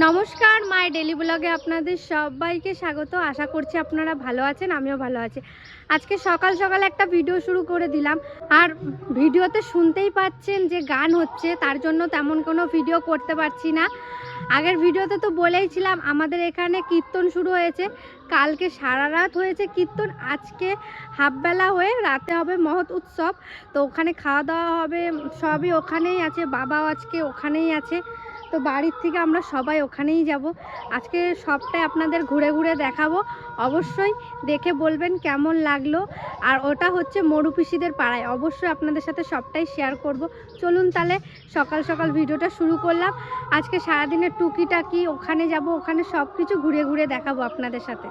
নমস্কার, মাই ডেলি ব্লগে আপনাদের সবাইকে স্বাগত। আশা করছি আপনারা ভালো আছেন, আমিও ভালো আছি। আজকে সকাল সকাল একটা ভিডিও শুরু করে দিলাম। আর ভিডিওতে শুনতেই পাচ্ছেন যে গান হচ্ছে, তার জন্য তেমন কোনো ভিডিও করতে পারছি না। আগের ভিডিওতে তো বলেইছিলাম আমাদের এখানে কীর্তন শুরু হয়েছে, কালকে সারা রাত হয়েছে কীর্তন, আজকে হাফবেলা হয়ে রাতে হবে মহৎ উৎসব। তো ওখানে খাওয়া দাওয়া হবে, সবই ওখানেই আছে, বাবাও আজকে ওখানেই আছে। তো বাড়ির থেকে আমরা সবাই ওখানেই যাব। আজকে সবটাই আপনাদের ঘুরে ঘুরে দেখাবো, অবশ্যই দেখে বলবেন কেমন লাগলো। আর ওটা হচ্ছে মরু পিসিদের পাড়ায়, অবশ্যই আপনাদের সাথে সবটাই শেয়ার করব। চলুন তাহলে সকাল সকাল ভিডিওটা শুরু করলাম। আজকে সারাদিনের টুকিটাকি ওখানে যাব, ওখানে সব কিছু ঘুরে ঘুরে দেখাবো আপনাদের সাথে।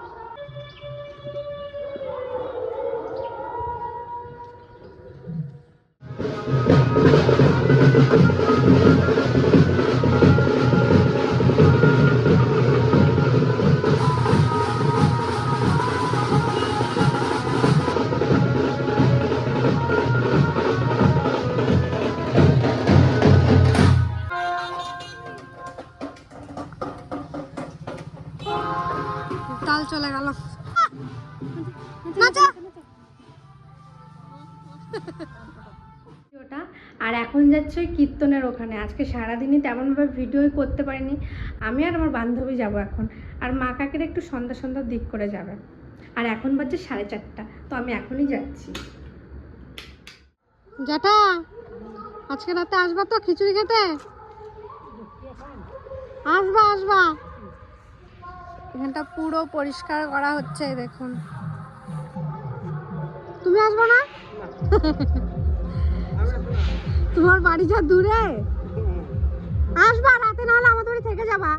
তাল চলে গেল। আর এখন যাচ্ছে ওই কীর্তনের ওখানে। আজকে সারাদিনই তেমনভাবে ভিডিওই করতে পারিনি। আমি আর আমার বান্ধবী যাব এখন, আর মা কাকের একটু সন্ধ্যা সন্ধ্যার দিক করে যাবে। আর এখন বাজছে 4:30, তো আমি এখনই যাচ্ছি। জ্যাঠা, আজকে রাতে আসবা তো খিচুড়ি খেতে? আসবা আসবা। এখানটা পুরো পরিষ্কার করা হচ্ছে, দেখুন। তুমি আসবা না? তোমার বাড়ি যা দূরে, আসবা রাতে, নাহলে আমাদের বাড়ি থেকে যাবা।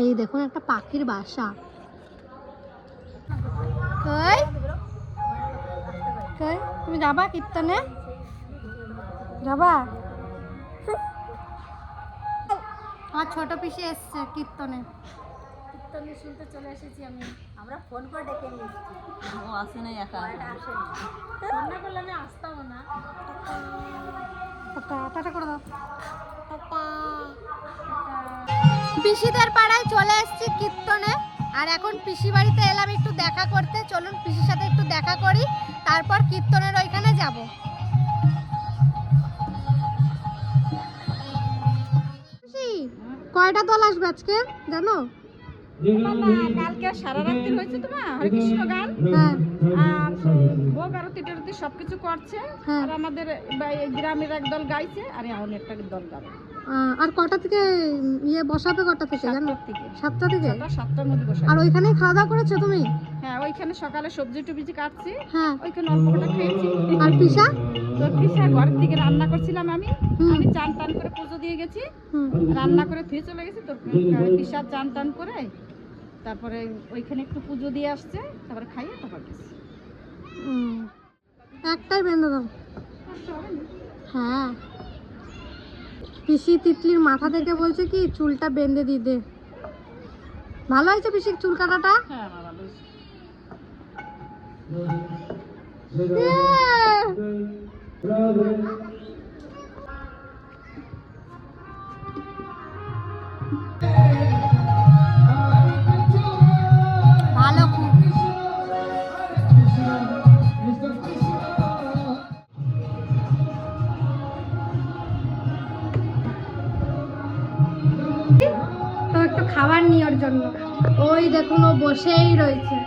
এই দেখুন একটা পাখির বাসা। তুমি যাবা কীর্তনে? যাবা? আমার ছোট পিসি এসছে কীর্তনে শুনতে চলে এসেছি আমি। আমরা ফোন করে ডেকে নিয়েছি, ও আসে নাই, একা আসেনি। ফোন না করলে আমি আসতাম না। টাটা করে দাও। পিসিদের পাড়ায় চলে এসেছি কীর্তনে, আর এখন পিসি বাড়িতে এলাম একটু দেখা করতে। চলুন পিসির সাথে একটু দেখা করি, তারপর কীর্তনের ওইখানে যাব। কয়টা দল আসবে আজকে জানো? কালকে সারা রাত্রি হয়েছে তোমার হরিকৃষ্ণ গান, আর ভোগ আরতি টারতি সবকিছু করছে। আর আমাদের গ্রামের একদল গাইছে, আর এখন একটা দল গাবে। আর কটা থেকে বসাবে? কটা থেকে জানো? 7টা থেকে। 7টার মধ্যে বসাবে। আর ওইখানেই খাওয়া দাওয়া করেছো তুমি? হ্যাঁ, ওইখানে সকালে সবজি টুবজি কাটছি, ওইখানে অল্প কটা খেয়েছি। আর পিসা? তোর পিসা ঘরের দিকে রান্না করছিলাম আমি চান টান করে পুজো দিয়ে গেছি, রান্না করে ধুয়ে চলে গেছি। তোর পিসা চান টান করে তারপরে ওইখানে একটু পুজো দিয়ে আসছে, তারপরে খাইয়ে তারপর গেছি। একটাই বেঁধে দাও। হ্যাঁ, পিসি তিতলির মাথা থেকে বলছে কি চুলটা বেঁধে দিতে। ভালো হয়েছে পিসির চুল কাটাটা? হ্যাঁ, ভালো হয়েছে। ভালো খুব। তো একটু খাবার নি ওর জন্য। ওই দেখুন ও বসেই রয়েছে।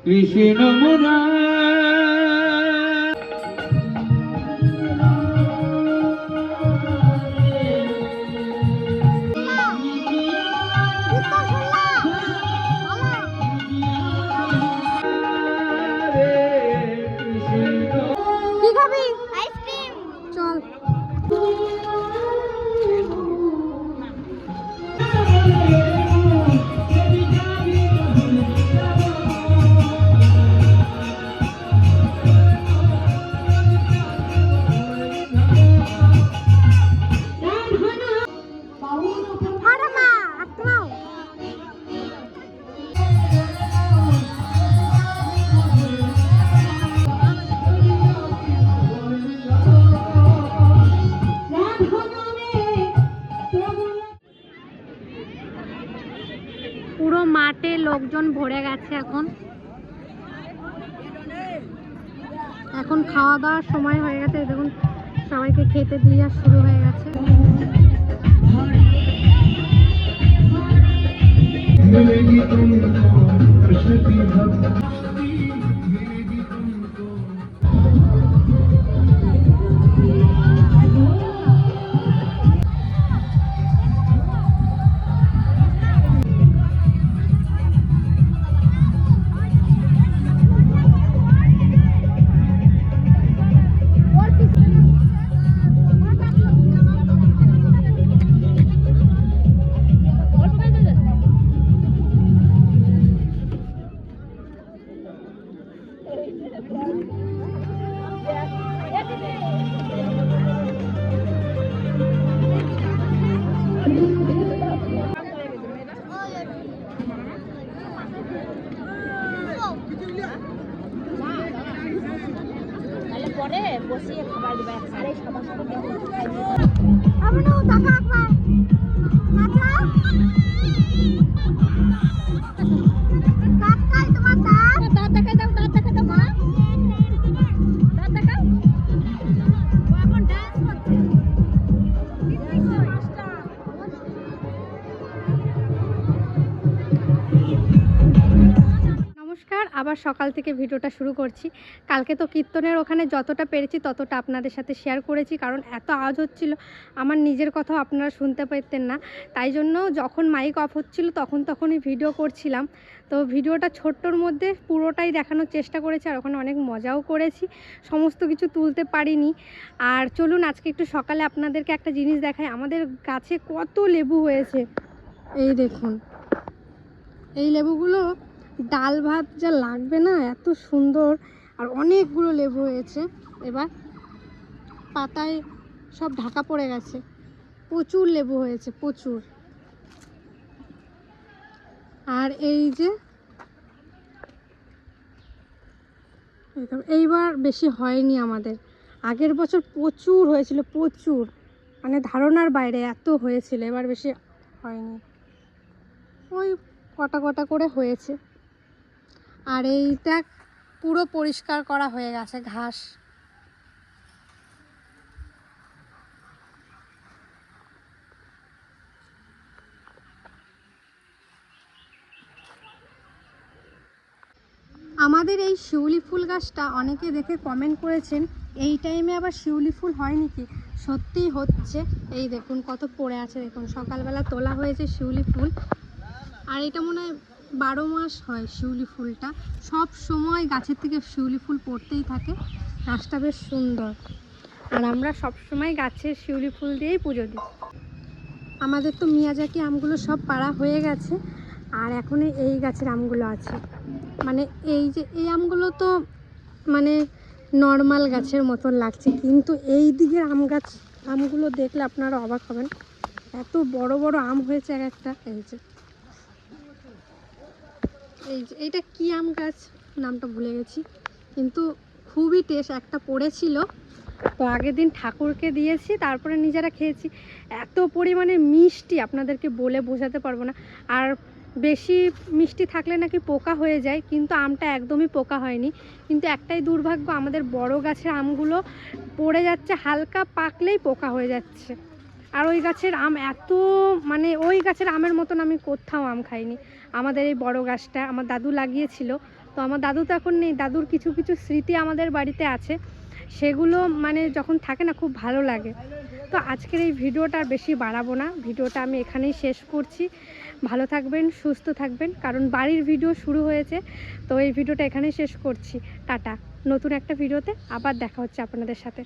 কৃষ্ণ মুরা লোকজন ভরে গেছে। এখন খাওয়া দাওয়ার সময় হয়ে গেছে। দেখুন সবাইকে খেতে দিয়ে শুরু হয়ে গেছে। আবার সকাল থেকে ভিডিওটা শুরু করছি। কালকে তো কীর্তনের ওখানে যতটা পেরেছি ততটা আপনাদের সাথে শেয়ার করেছি, কারণ এত আওয়াজ হচ্ছিল আমার নিজের কথাও আপনারা শুনতে পেতেন না। তাই জন্য যখন মাইক অফ হচ্ছিল তখনই ভিডিও করছিলাম। তো ভিডিওটা ছোট্টর মধ্যে পুরোটাই দেখানোর চেষ্টা করেছি, আর ওখানে অনেক মজাও করেছি, সমস্ত কিছু তুলতে পারিনি। আর চলুন আজকে একটু সকালে আপনাদেরকে একটা জিনিস দেখাই। আমাদের গাছে কত লেবু হয়েছে, এই দেখুন। এই লেবুগুলো ডাল ভাত যা লাগবে না, এত সুন্দর। আর অনেকগুলো লেবু হয়েছে। এবার পাতায় সব ঢাকা পড়ে গেছে, প্রচুর লেবু হয়েছে, প্রচুর। আর এই যে এইবার বেশি হয়নি আমাদের, আগের বছর প্রচুর হয়েছিল, প্রচুর, মানে ধারণার বাইরে এত হয়েছিল। এবার বেশি হয়নি, ওই কটা কটা করে হয়েছে। আর এইটা পুরো পরিষ্কার করা হয়ে গেছে, ঘাস। আমাদের এই শিউলি ফুল গাছটা অনেকে দেখে কমেন্ট করেছেন এই টাইমে আবার শিউলি ফুল হয় নাকি। সত্যিই হচ্ছে, এই দেখুন কত পড়ে আছে, দেখুন সকালবেলা তোলা হয়েছে শিউলি ফুল। আর এটা মনে হয় 12 মাস হয় শিউলি ফুলটা, সব সময় গাছের থেকে শিউলি ফুল পড়তেই থাকে। গাছটা বেশ সুন্দর, আর আমরা সব সময় গাছের শিউলি ফুল দিয়েই পুজো দিই। আমাদের তো মিয়াজাকি আমগুলো সব পাড়া হয়ে গেছে, আর এখন এই গাছের আমগুলো আছে। মানে এই যে এই আমগুলো তো মানে নর্মাল গাছের মতন লাগছে, কিন্তু এই দিকের আমগুলো দেখলে আপনারা অবাক হবেন, এত বড় বড় আম হয়েছে এক একটা। এই যে এইটা কি আম গাছ নামটা ভুলে গেছি, কিন্তু খুবই টেস্ট। একটা পড়েছিল, তো আগের দিন ঠাকুরকে দিয়েছি, তারপরে নিজেরা খেয়েছি। এত পরিমাণে মিষ্টি আপনাদেরকে বলে বোঝাতে পারবো না। আর বেশি মিষ্টি থাকলে নাকি পোকা হয়ে যায়, কিন্তু আমটা একদমই পোকা হয়নি। কিন্তু একটাই দুর্ভাগ্য, আমাদের বড় গাছের আমগুলো পড়ে যাচ্ছে, হালকা পাকলেই পোকা হয়ে যাচ্ছে। আর ওই গাছের আম এত, মানে ওই গাছের আমের মতন আমি কোথাও আম খাইনি। আমাদের এই বড় গাছটা আমার দাদু লাগিয়েছিল, তো আমার দাদু তো এখন নেই। দাদুর কিছু কিছু স্মৃতি আমাদের বাড়িতে আছে, সেগুলো মানে যখন থাকে না খুব ভালো লাগে। তো আজকের এই ভিডিওটা আর বেশি বাড়াবো না, ভিডিওটা আমি এখানেই শেষ করছি। ভালো থাকবেন, সুস্থ থাকবেন, কারণ বাড়ির ভিডিও শুরু হয়েছে। তো এই ভিডিওটা এখানেই শেষ করছি। টাটা, নতুন একটা ভিডিওতে আবার দেখা হচ্ছে আপনাদের সাথে।